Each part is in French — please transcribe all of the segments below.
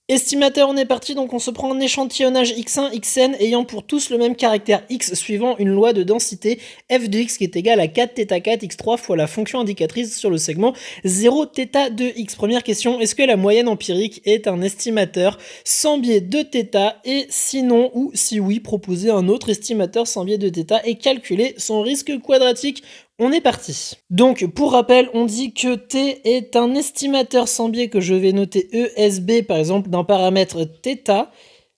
Estimateur, on est parti, donc on se prend un échantillonnage x1, xn ayant pour tous le même caractère x suivant une loi de densité f de x qui est égale à 4θ4 x3 fois la fonction indicatrice sur le segment 0θ de x. Première question, est-ce que la moyenne empirique est un estimateur sans biais de θ et sinon ou si oui, proposer un autre estimateur sans biais de θ et calculer son risque quadratique. On est parti. Donc, pour rappel, on dit que t est un estimateur sans biais que je vais noter ESB, par exemple, d'un paramètre θ,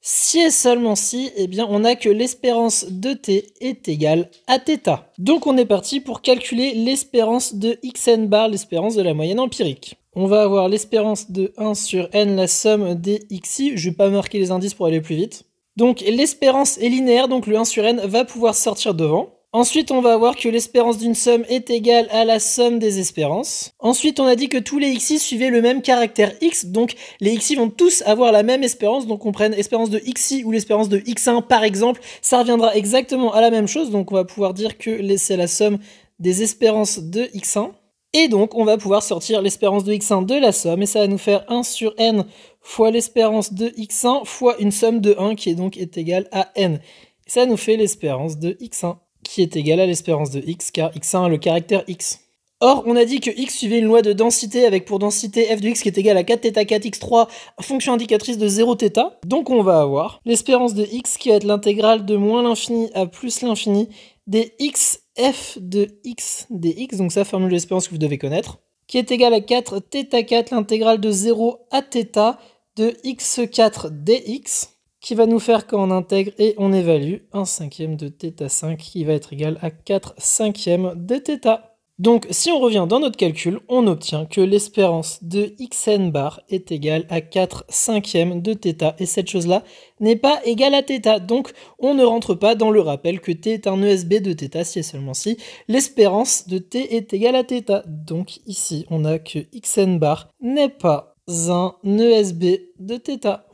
si et seulement si, eh bien, on a que l'espérance de t est égale à θ. Donc, on est parti pour calculer l'espérance de xn bar, l'espérance de la moyenne empirique. On va avoir l'espérance de 1 sur n, la somme des xi. Je ne vais pas marquer les indices pour aller plus vite. Donc, l'espérance est linéaire, donc le 1 sur n va pouvoir sortir devant. Ensuite, on va voir que l'espérance d'une somme est égale à la somme des espérances. Ensuite, on a dit que tous les xi suivaient le même caractère x, donc les xi vont tous avoir la même espérance, donc on prenne espérance de xi ou l'espérance de x1 par exemple, ça reviendra exactement à la même chose, donc on va pouvoir dire que c'est la somme des espérances de x1. Et donc, on va pouvoir sortir l'espérance de x1 de la somme, et ça va nous faire 1 sur n fois l'espérance de x1 fois une somme de 1 qui est égale à n. Et ça nous fait l'espérance de x1. Qui est égale à l'espérance de x, car x1 a le caractère x. Or, on a dit que x suivait une loi de densité avec pour densité f de x qui est égale à 4θ4 x3, fonction indicatrice de 0θ. Donc on va avoir l'espérance de x qui va être l'intégrale de moins l'infini à plus l'infini des x f de x dx, donc ça formule l'espérance que vous devez connaître, qui est égale à 4θ4, l'intégrale de 0 à θ de x4 dx, qui va nous faire quand on intègre et on évalue 1 cinquième de θ5 qui va être égal à 4 cinquièmes de θ. Donc si on revient dans notre calcul, on obtient que l'espérance de xn bar est égale à 4 cinquièmes de θ et cette chose-là n'est pas égale à θ. Donc on ne rentre pas dans le rappel que t est un ESB de θ si et seulement si l'espérance de t est égale à θ. Donc ici on a que xn bar n'est pas un ESB de θ.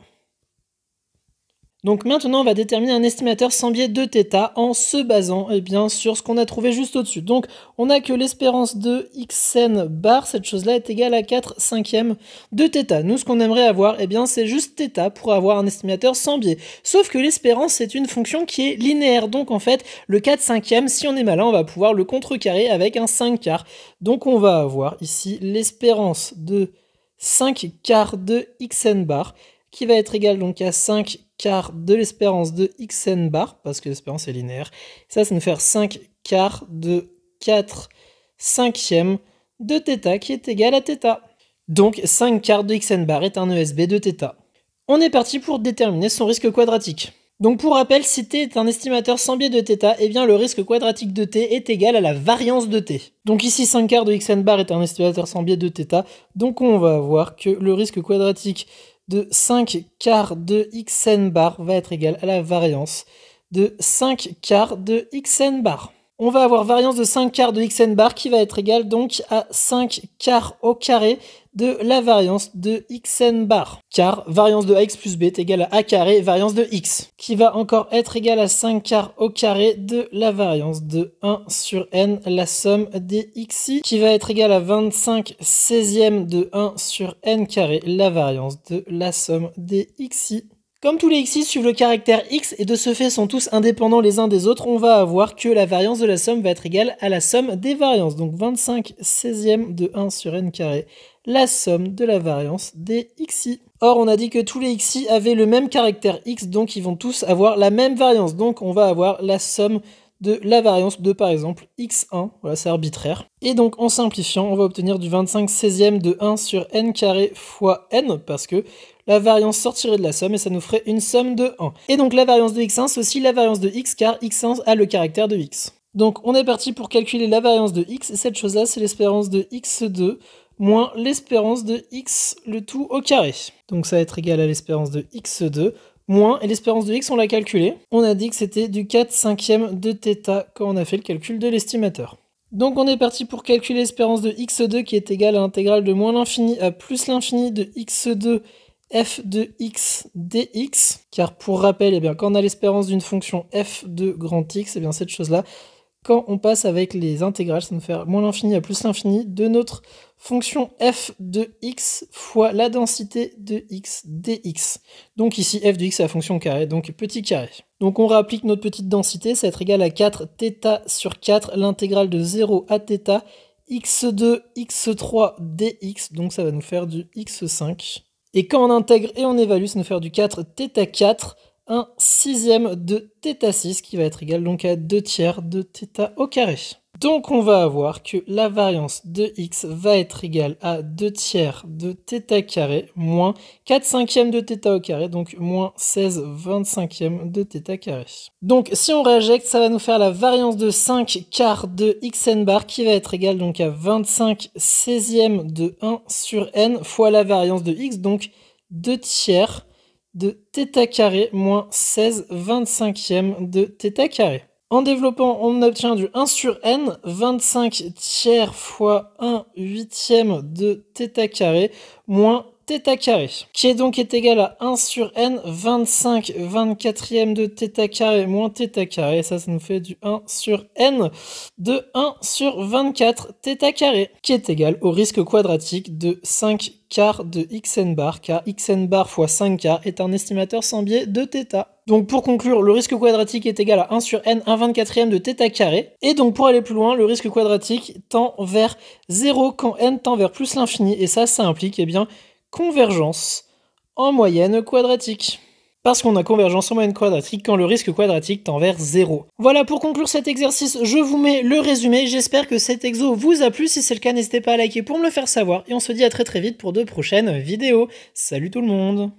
Donc maintenant, on va déterminer un estimateur sans biais de θ en se basant sur ce qu'on a trouvé juste au-dessus. Donc on a que l'espérance de xn bar, cette chose-là, est égale à 4 cinquièmes de θ. Nous, ce qu'on aimerait avoir, c'est juste θ pour avoir un estimateur sans biais. Sauf que l'espérance, c'est une fonction qui est linéaire. Donc en fait, le 4 cinquièmes, si on est malin, on va pouvoir le contrecarrer avec un 5 quarts. Donc on va avoir ici l'espérance de 5 quarts de xn bar, qui va être égal donc à 5 quarts de l'espérance de xn bar, parce que l'espérance est linéaire. Ça nous fait 5 quarts de 4 cinquièmes de θ qui est égal à θ. Donc 5 quarts de xn bar est un ESB de θ. On est parti pour déterminer son risque quadratique. Donc pour rappel, si t est un estimateur sans biais de θ, le risque quadratique de t est égal à la variance de t. Donc ici 5 quarts de xn bar est un estimateur sans biais de θ, donc on va voir que le risque quadratique de 5 quarts de xn bar va être égal à la variance de 5 quarts de xn bar. On va avoir variance de 5 quarts de xn bar qui va être égale donc à 5 quarts au carré de la variance de xn bar. Car variance de ax plus b est égale à a carré variance de x, qui va encore être égale à 5 quarts au carré de la variance de 1 sur n, la somme des xi, qui va être égale à 25 16e de 1 sur n carré, la variance de la somme des xi. Comme tous les xi suivent le caractère x et de ce fait sont tous indépendants les uns des autres, on va avoir que la variance de la somme va être égale à la somme des variances. Donc 25 16e de 1 sur n carré, la somme de la variance des xi. Or, on a dit que tous les xi avaient le même caractère x, donc ils vont tous avoir la même variance. Donc on va avoir la somme de la variance de par exemple x1, voilà c'est arbitraire. Et donc en simplifiant, on va obtenir du 25 16e de 1 sur n carré fois n, parce que la variance sortirait de la somme et ça nous ferait une somme de 1. Et donc la variance de x1 c'est aussi la variance de x car x1 a le caractère de x. Donc on est parti pour calculer la variance de x et cette chose là c'est l'espérance de x2 moins l'espérance de x le tout au carré. Donc ça va être égal à l'espérance de x2 moins, et l'espérance de x on l'a calculé. On a dit que c'était du 4 cinquième de θ quand on a fait le calcul de l'estimateur. Donc on est parti pour calculer l'espérance de x2 qui est égale à l'intégrale de moins l'infini à plus l'infini de x2 f de x dx, car pour rappel, quand on a l'espérance d'une fonction f de grand x, cette chose-là, quand on passe avec les intégrales, ça nous fait moins l'infini à plus l'infini de notre fonction f de x fois la densité de x dx. Donc ici, f de x c'est la fonction carré, donc petit carré. Donc on réapplique notre petite densité, ça va être égal à 4 θ sur 4, l'intégrale de 0 à θ, x2, x3 dx, donc ça va nous faire du x5. Et quand on intègre et on évalue, ça va nous faire du 4 θ4, 1 sixième de θ6 qui va être égal donc à 2 tiers de θ au carré. Donc on va avoir que la variance de x va être égale à 2 tiers de θ carré moins 4 cinquièmes de θ au carré, donc moins 16 25e de θ carré. Donc si on réinjecte, ça va nous faire la variance de 5 quarts de xn bar qui va être égale donc à 25 16e de 1 sur n fois la variance de x, donc 2 tiers de θ carré moins 16 25e de θ carré. En développant, on obtient du 1 sur n, 25 tiers fois 1 huitième de θ carré moins θ carré, qui est donc égal à 1 sur n, 25 24e de θ carré moins θ carré, ça nous fait du 1 sur n de 1 sur 24 θ carré, qui est égal au risque quadratique de 5 quarts de xn bar, car xn bar fois 5 quarts est un estimateur sans biais de θ. Donc pour conclure, le risque quadratique est égal à 1 sur n, 1 24e de θ carré. Et donc pour aller plus loin, le risque quadratique tend vers 0 quand n tend vers plus l'infini. Et ça implique convergence en moyenne quadratique. Parce qu'on a convergence en moyenne quadratique quand le risque quadratique tend vers 0. Voilà, pour conclure cet exercice, je vous mets le résumé. J'espère que cet exo vous a plu. Si c'est le cas, n'hésitez pas à liker pour me le faire savoir. Et on se dit à très vite pour de prochaines vidéos. Salut tout le monde!